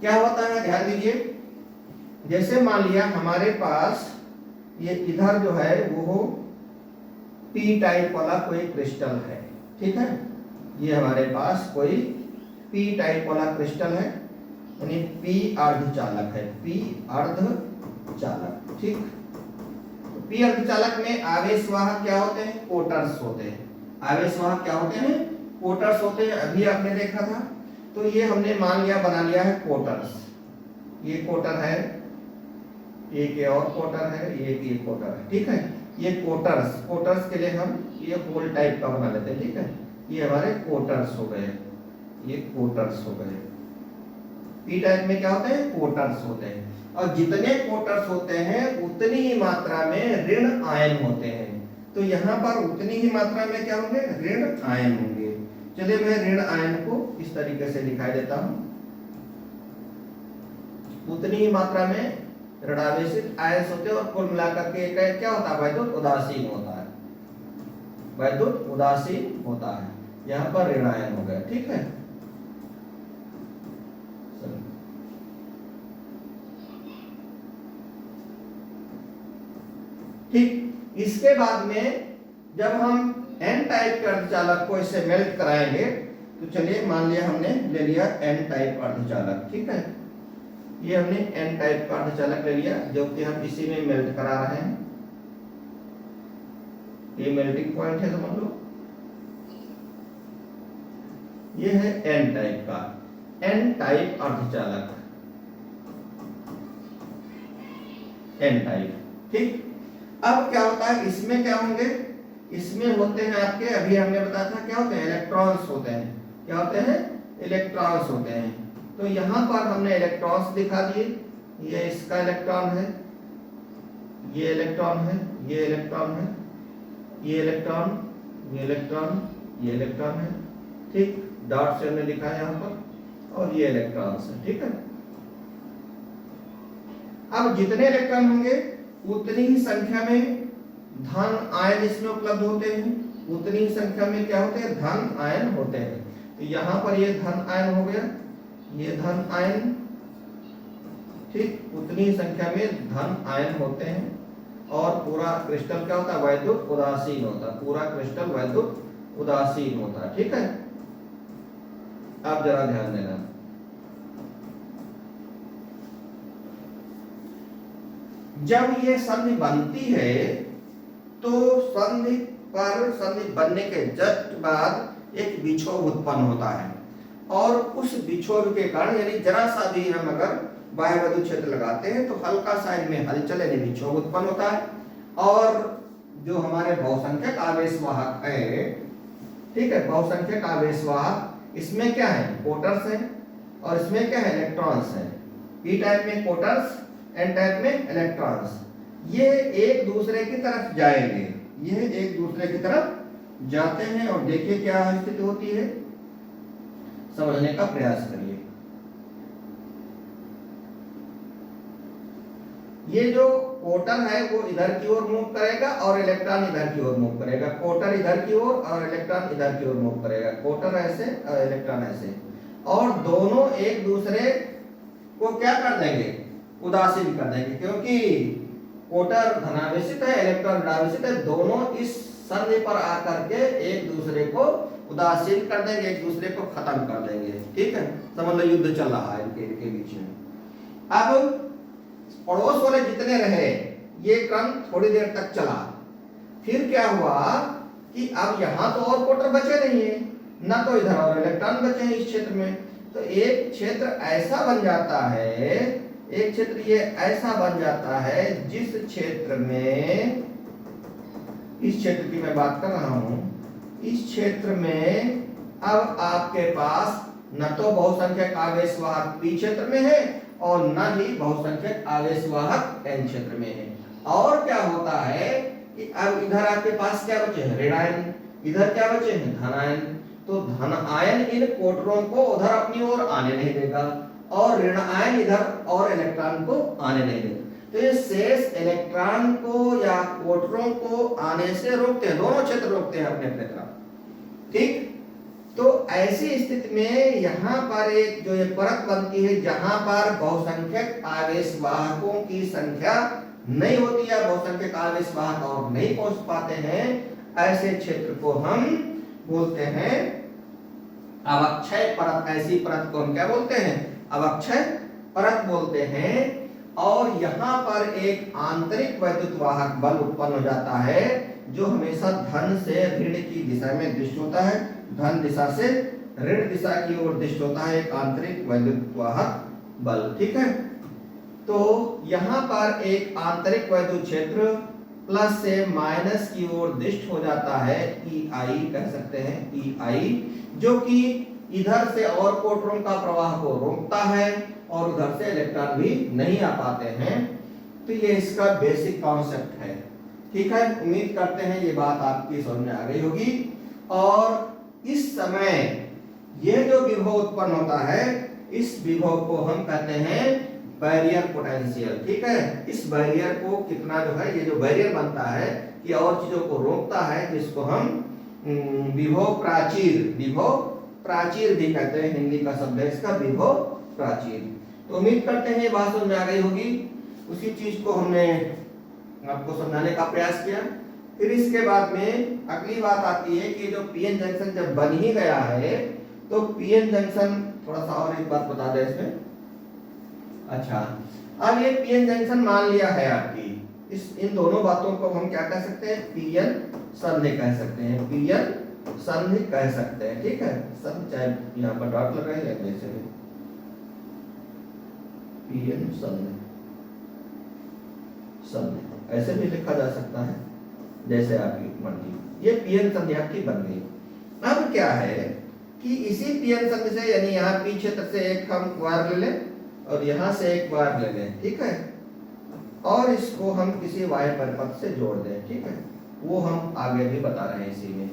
क्या होता है। ध्यान दीजिए, जैसे मान लिया हमारे पास ये इधर जो है वो पी टाइप वाला कोई क्रिस्टल है। ठीक है, ये हमारे पास कोई पी टाइप वाला क्रिस्टल है, यानी पी अर्धचालक है, पी अर्धचालक। ठीक, तो पी अर्धचालक में आवेशवाहक क्या होते हैं, कोटर्स होते हैं। आवेशवाहक क्या होते हैं, कोटर्स होते हैं। अभी आपने देखा था, तो ये हमने मान लिया, बना लिया है कोटर्स। ये कोटर है, एक ये और कोटर है, ये कोटर है। ठीक है, ये कोटर्स के लिए हम ये होल टाइप का बना लेते हैं। ठीक है, ये हमारे कोटर्स हो गए, ये कोटर्स हो गए। पी टाइप में क्या होते हैं, कोटर्स होते हैं, और जितने कोटर्स होते हैं उतनी ही मात्रा में ऋण आयन होते हैं। तो यहाँ पर उतनी ही मात्रा में क्या होंगे, ऋण आयन होंगे। चलिए मैं ऋण आयन को इस तरीके से दिखाई देता हूं। उतनी ही मात्रा में ऋणावेशित आयन होते हैं और कुल मिलाकर के क्या होता है, वैद्युत उदासीन होता है, वैद्युत उदासीन होता है। यहाँ पर ऋण आयन हो गया। ठीक है, ठीक। इसके बाद में जब हम एन टाइप के अर्धचालक को इससे मेल्ट कराएंगे तो चलिए मान लिया हमने ले लिया एन टाइप अर्धचालक, ठीक है। ये हमने एन टाइप का अर्धचालक ले लिया जो कि हम इसी में मेल्ट करा रहे हैं। ये मेल्टिंग पॉइंट है समझ लो। ये है एन टाइप का, एन टाइप अर्धचालक, एन टाइप, ठीक। अब क्या होता है इसमें, क्या होंगे इसमें होते हैं आपके, अभी हमने बताया था क्या होते हैं, इलेक्ट्रॉन्स होते हैं। क्या होते हैं, इलेक्ट्रॉन्स होते हैं। तो यहां पर हमने इलेक्ट्रॉन्स दिखा दिए, ये इसका इलेक्ट्रॉन है, ये इलेक्ट्रॉन है, ये इलेक्ट्रॉन है, ये इलेक्ट्रॉन, ये इलेक्ट्रॉन, ये इलेक्ट्रॉन है, ठीक। डॉट से हमने लिखा है यहां पर, और ये इलेक्ट्रॉन्स है, ठीक है। अब जितने इलेक्ट्रॉन होंगे उतनी ही संख्या में धन आयन इसमें उपलब्ध होते हैं, उतनी ही संख्या में क्या होते हैं, धन आयन होते हैं। तो यहां पर ये धन आयन हो गया, ये धन आयन, ठीक। उतनी ही संख्या में धन आयन होते हैं और पूरा क्रिस्टल क्या होता है, वैद्युत उदासीन होता है, पूरा क्रिस्टल वैद्युत उदासीन होता है, ठीक है। आप जरा ध्यान देना, जब ये संधि बनती है तो संधि पर, संधि बनने के जस्ट बाद एक विक्षोभ उत्पन्न होता है, और उस विक्षोभ के कारण यानी जरा सा भी हम अगर बाह्य वैद्युत क्षेत्र लगाते हैं तो हल्का सा इनमें हलचल यानी विक्षोभ उत्पन्न होता है। और जो हमारे बहुसंख्यक आवेश वाहक है, ठीक है, बहुसंख्यक आवेश वाहक, इसमें क्या है, पोटर्स है, और इसमें क्या है, इलेक्ट्रॉन्स है। पी टाइप में पोटर्स, एन टाइप में इलेक्ट्रॉन्स। ये एक दूसरे की तरफ जाएंगे, ये एक दूसरे की तरफ जाते हैं, और देखिए क्या स्थिति होती है, समझने का प्रयास करिए। ये जो पोटर है वो इधर की ओर मूव करेगा और इलेक्ट्रॉन इधर की ओर मूव करेगा, पोटर इधर की ओर और इलेक्ट्रॉन इधर की ओर मूव करेगा, पोटर ऐसे और इलेक्ट्रॉन ऐसे, और दोनों एक दूसरे को क्या कर देंगे, उदासीन कर देंगे, क्योंकि पोटर धनावेशित है, इलेक्ट्रॉन ऋणावेशित है, दोनों इस संधि पर आकर के एक दूसरे को उदासीन कर देंगे, एक दूसरे को खत्म कर देंगे, ठीक है। समझ लो युद्ध चल रहा है इनके बीच में। अब पड़ोस वाले जितने रहे ये क्रम थोड़ी देर तक चला, फिर क्या हुआ कि अब यहां तो और पोटर बचे नहीं है, ना तो इधर और इलेक्ट्रॉन बचे हैं इस क्षेत्र में, तो एक क्षेत्र ऐसा बन जाता है, एक क्षेत्र ये ऐसा बन जाता है जिस क्षेत्र में, इस क्षेत्र की मैं बात कर रहा हूं, इस क्षेत्र में अब आपके पास न तो बहुसंख्यक आवेश वाहक पी क्षेत्र में है और न ही बहुसंख्यक आवेश वाहक एन क्षेत्र में है। और क्या होता है कि अब इधर आपके पास क्या बचे हैं, ऋण आयन, इधर क्या बचे हैं, धन आयन। तो धन आयन इन कोटरों को उधर अपनी ओर आने नहीं देगा, और ऋण आयन इधर और इलेक्ट्रॉन को आने नहीं देगा। तो ये शेष इलेक्ट्रॉन को या कोटरों को आने से रोकते हैं, दोनों क्षेत्र रोकते हैं अपने अपने तरफ, ठीक। तो ऐसी स्थिति में यहाँ पर एक जो ये परत बनती है जहां पर बहुसंख्यक आवेश वाहकों की संख्या नहीं होती है, बहुसंख्यक आवेश वाहक और नहीं पहुंच पाते हैं, ऐसे क्षेत्र को हम बोलते हैं अवक्षय परत। ऐसी परत को हम क्या बोलते हैं, अवक्षय परत बोलते हैं। और यहाँ पर एक आंतरिक वैद्युत वाहक बल उत्पन्न हो जाता है जो हमेशा धन से ऋण की दिशा में दृष्ट होता है, धन दिशा से ऋण दिशा की ओर दृष्ट होता है एक आंतरिक वैद्युत वाहक बल, ठीक है। तो यहाँ पर एक आंतरिक वैद्युत क्षेत्र प्लस से माइनस की ओर दृष्ट हो जाता है, EI कह सकते हैं, EI, जो कि इधर से और कोटरों का प्रवाह को रोकता है और उधर से इलेक्ट्रॉन भी नहीं आ पाते हैं। तो ये इसका बेसिक कॉन्सेप्ट है, ठीक है। उम्मीद करते हैं ये बात आपकी समझ में आ गई होगी। और इस समय ये जो विभव उत्पन्न होता है, इस विभव को हम कहते हैं बैरियर पोटेंशियल, ठीक है। इस बैरियर को कितना जो है, ये जो बैरियर बनता है ये और चीजों को रोकता है, जिसको हम विभव प्राचीर, विभव प्राचीर भी कहते हैं, हिंदी का शब्द है इसका विभव प्राचीर। तो उम्मीद करते हैं ये बात समझ में आ गई होगी। उसी चीज को हमने आपको समझाने का प्रयास किया। फिर इसके बाद में अगली बात आती है कि जो पीएन जंक्शन जब बन ही गया है तो पीएन जंक्शन, थोड़ा सा और एक बात बता दें इसमें। अच्छा, अब ये पीएन जंक्शन मान लिया है आपकी, इस इन दोनों बातों को हम क्या कह सकते हैं, पीएन संधि कह सकते हैं, पीएन संधि कह सकते हैं। ठीक है, संधि चाहे यहाँ पर डॉट लगाए या जैसे भी, पीएन संधि, संधि ऐसे भी लिखा जा सकता है जैसे आपकी मर्जी। ये पीएन संधि आपकी बन गई। अब क्या है कि इसी पीएन संधि से, यानी यहाँ पी क्षेत्र से एक हम वायर ले लें और यहां से एक वायर ले लें, ठीक है, और इसको हम किसी वायर परिपथ से जोड़ दें, ठीक है, वो हम आगे भी बता रहे हैं इसी में।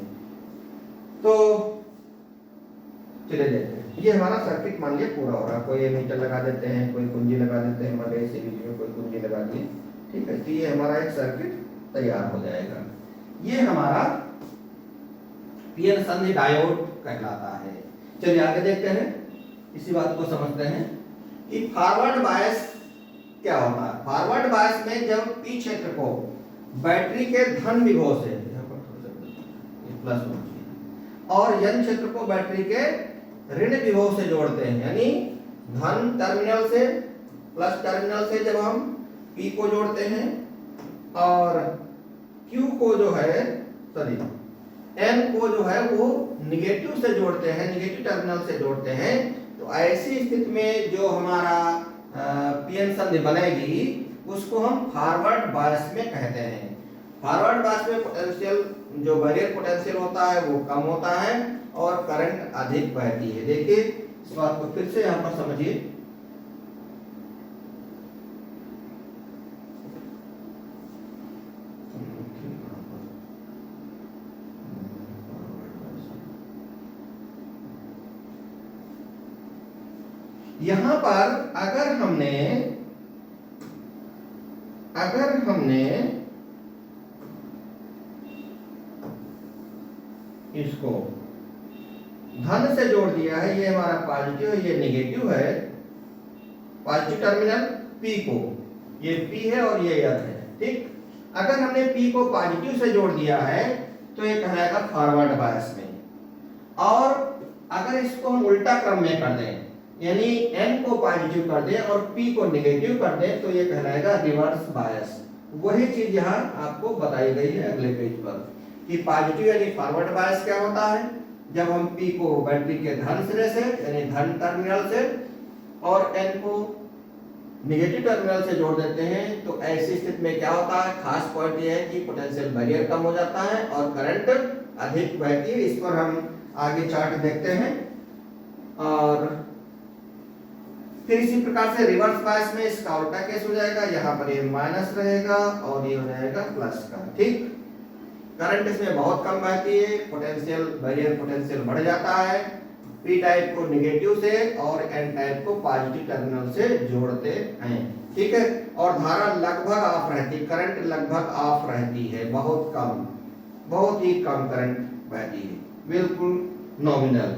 तो चले देखते हैं, ये हमारा सर्किट मान लिया पूरा हो रहा है। कोई मीटर लगा देते हैं, कोई कुंजी लगा देते हैं, हमारे इसी बीच में कोई कुंजी लगा दिए, ठीक है, तो ये हमारा एक सर्किट तैयार हो जाएगा। ये हमारा पीएन संधि डायोड कहलाता है। चलिए आगे देखते हैं, इसी बात को समझते हैं कि फॉरवर्ड बायस क्या होता है। फॉरवर्ड बायस में जब पी क्षेत्र को बैटरी के धन विभव से, यहाँ पर प्लस और एन क्षेत्र को बैटरी के ऋण विभव से जोड़ते हैं, यानी धन टर्मिनल से प्लस टर्मिनल से जब हम पी को जोड़ते हैं और क्यू को जो है, सॉरी एन को जो है वो निगेटिव से जोड़ते हैं, निगेटिव टर्मिनल से जोड़ते हैं, तो ऐसी स्थिति में जो हमारा पीएन संधि बनेगी उसको हम फॉरवर्ड बायस में कहते हैं। फॉरवर्ड बायस में पोटेंशियल, जो बैरियर पोटेंशियल होता है वो कम होता है और करंट अधिक बहती है। देखिए इस बात को फिर से यहाँ पर समझिए। यहां पर अगर हमने इसको धन से जोड़ दिया है, ये हमारा पॉजिटिव है, ये नेगेटिव है, पॉजिटिव टर्मिनल पी को, ये पी है और ये एन है, ठीक। अगर हमने पी को पॉजिटिव से जोड़ दिया है तो ये कहलाएगा फॉरवर्ड बायस में, और अगर इसको हम उल्टा क्रम में कर दें, यानी एन को पॉजिटिव कर दें और पी को नेगेटिव कर दें, तो ये कहलाएगा रिवर्स बायस। वही चीज यहाँ आपको बताई गई है अगले पेज पर कि पॉजिटिव यानी फॉरवर्ड बायस क्या होता है, जब हम पी को बैटरी के धन सिरे से यानी धन टर्मिनल से और एन को नेगेटिव टर्मिनल से जोड़ देते हैं, तो ऐसी स्थिति में क्या होता है, खास पॉइंट ये है कि पोटेंशियल बैरियर कम हो जाता है और करंट अधिक बहती है। इस पर हम आगे चार्ट देखते हैं। और फिर इसी प्रकार से रिवर्स बायस में इसका उल्टा केस हो जाएगा, यहाँ पर ये माइनस रहेगा और ये हो जाएगा प्लस का, ठीक। करंट इसमें बहुत कम बहती है, पोटेंशियल बैरियर पोटेंशियल बढ़ जाता है, पी टाइप को नेगेटिव से और एन टाइप को पॉजिटिव टर्मिनल से जोड़ते हैं, ठीक है। और धारा लगभग ऑफ रहती है, करंट लगभग ऑफ रहती है, बहुत कम, बहुत ही कम करंट बहती है, बिल्कुल नॉमिनल।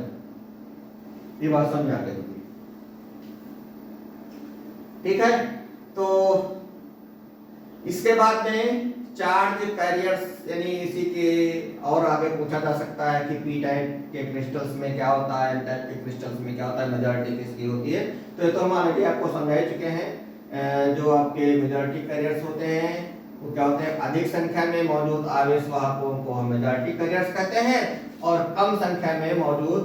ये बात समझ आ गई, ठीक है। तो इसके बाद में चार्ज कैरियर्स, यानी इसी के और आगे पूछा जा सकता है कि पी टाइप के क्रिस्टल्स में क्या होता है, एन टाइप के क्रिस्टल्स में क्या होता है, मेजॉरिटी किसकी होती है। तो ये तो हम ऑलरेडी आपको समझा ही चुके हैं। जो आपके मेजॉरिटी कैरियर्स होते हैं वो क्या होते हैं, अधिक संख्या में मौजूद आवेश वाहकों को हम मेजॉरिटी कैरियर्स कहते हैं, और कम संख्या में मौजूद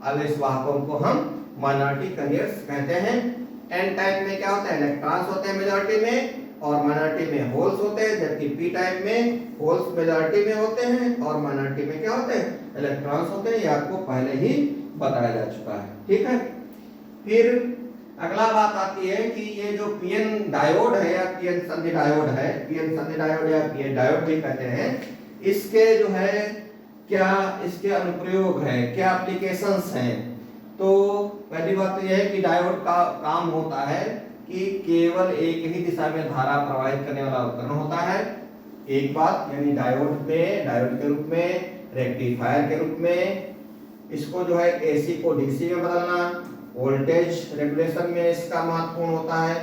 आवेश वाहकों को हम माइनॉरिटी कैरियर्स कहते हैं। एन टाइप में क्या होता है, इलेक्ट्रॉन्स होते हैं मेजॉरिटी में और माइनॉरिटी में होल्स होते हैं, जबकि पी टाइप में होल्स मेजॉरिटी में होते हैं और माइनॉरिटी में क्या होते हैं, इलेक्ट्रॉन्स होते हैं। ये आपको पहले ही बताया जा चुका है, ठीक है। फिर अगला बात आती है कि ये जो पीएन डायोड है या पीएन संधि डायोड है, पीएन संधि डायोड या पीएन डायोड भी कहते हैं, इसके जो है क्या इसके अनुप्रयोग है, क्या एप्लीकेशंस हैं। तो पहली बात तो यह है कि डायोड का काम होता है कि केवल एक ही दिशा में धारा प्रवाहित करने वाला उपकरण होता है, एक बात, यानी डायोड के रूप में, रेक्टिफायर के रूप में, इसको जो है एसी को डीसी में बदलना, वोल्टेज रेगुलेशन में इसका महत्वपूर्ण होता है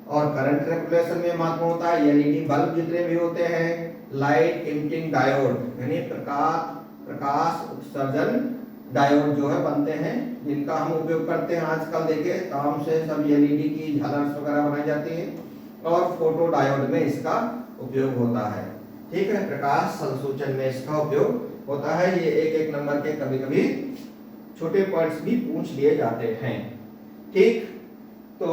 और करंट रेगुलेशन में महत्वपूर्ण होता है। एलईडी बल्ब जितने भी होते हैं, लाइट इमिटिंग डायोड यानी प्रकाश उत्सर्जन डायोड जो है बनते हैं, जिनका हम उपयोग करते हैं आजकल। देखिए काम से सब एलईडी की झालर्स वगैरह बनाई जाती है और फोटो डायोड में इसका उपयोग होता है। ठीक है, प्रकाश संसूचन में इसका उपयोग होता है। ये एक एक नंबर के कभी कभी छोटे पॉइंट्स भी पूछ लिए जाते हैं। ठीक, तो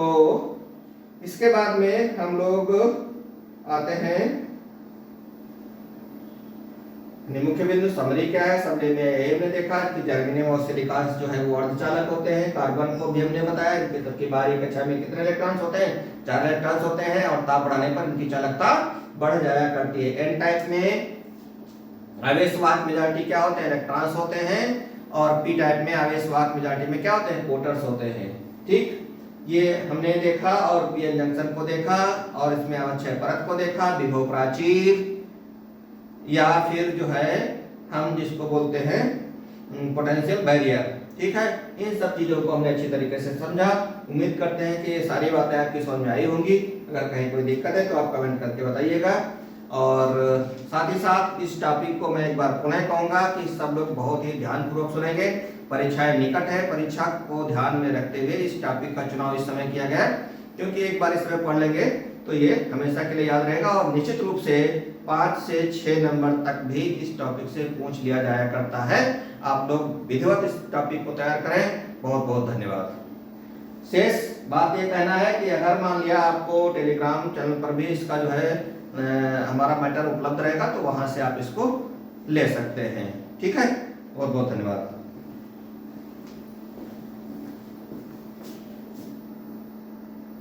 इसके बाद में हम लोग आते हैं मुख्य बिंदु। समरी क्या है? समरी में हमने देखा कि जर्मेनियम और सिलिकॉन जो है वो अर्धचालक होते हैं। कार्बन को भी हमने बताया कि बाहरी कक्षा में कितने इलेक्ट्रॉन्स होते हैं? 4 इलेक्ट्रॉन्स होते हैं और ताप बढ़ाने पर इनकी चालकता बढ़ जाया करती है। एन टाइप में आवेशवाहक मेजॉरिटी क्या होते हैं? इलेक्ट्रॉन्स होते हैं। और पी टाइप में आवेशवाहक मेजॉरिटी में क्या होते हैं? प्रोटॉन्स होते हैं। ठीक, ये हमने देखा और पीएन जंक्शन को देखा और इसमें अवक्षय परत को देखा, विभव प्राचीर या फिर जो है हम जिसको बोलते हैं पोटेंशियल बैरियर। ठीक है, इन सब चीजों को हमने अच्छी तरीके से समझा। उम्मीद करते हैं कि ये सारी बातें आपकी समझ में आई होंगी। अगर कहीं कोई दिक्कत है तो आप कमेंट करके बताइएगा। और साथ ही साथ इस टॉपिक को मैं एक बार पुनः कहूंगा कि सब लोग बहुत ही ध्यानपूर्वक सुनेंगे। परीक्षाएं निकट है, परीक्षा को ध्यान में रखते हुए इस टॉपिक का चुनाव इस समय किया गया है, क्योंकि एक बार इसमें पढ़ लेंगे तो ये हमेशा के लिए याद रहेगा। और निश्चित रूप से 5 से 6 नंबर तक भी इस टॉपिक से पूछ लिया जाया करता है। आप लोग विधिवत इस टॉपिक को तैयार करें। बहुत बहुत धन्यवाद। शेष बात ये कहना है कि अगर मान लिया आपको टेलीग्राम चैनल पर भी इसका जो है हमारा मैटर उपलब्ध रहेगा तो वहां से आप इसको ले सकते हैं। ठीक है, बहुत बहुत धन्यवाद।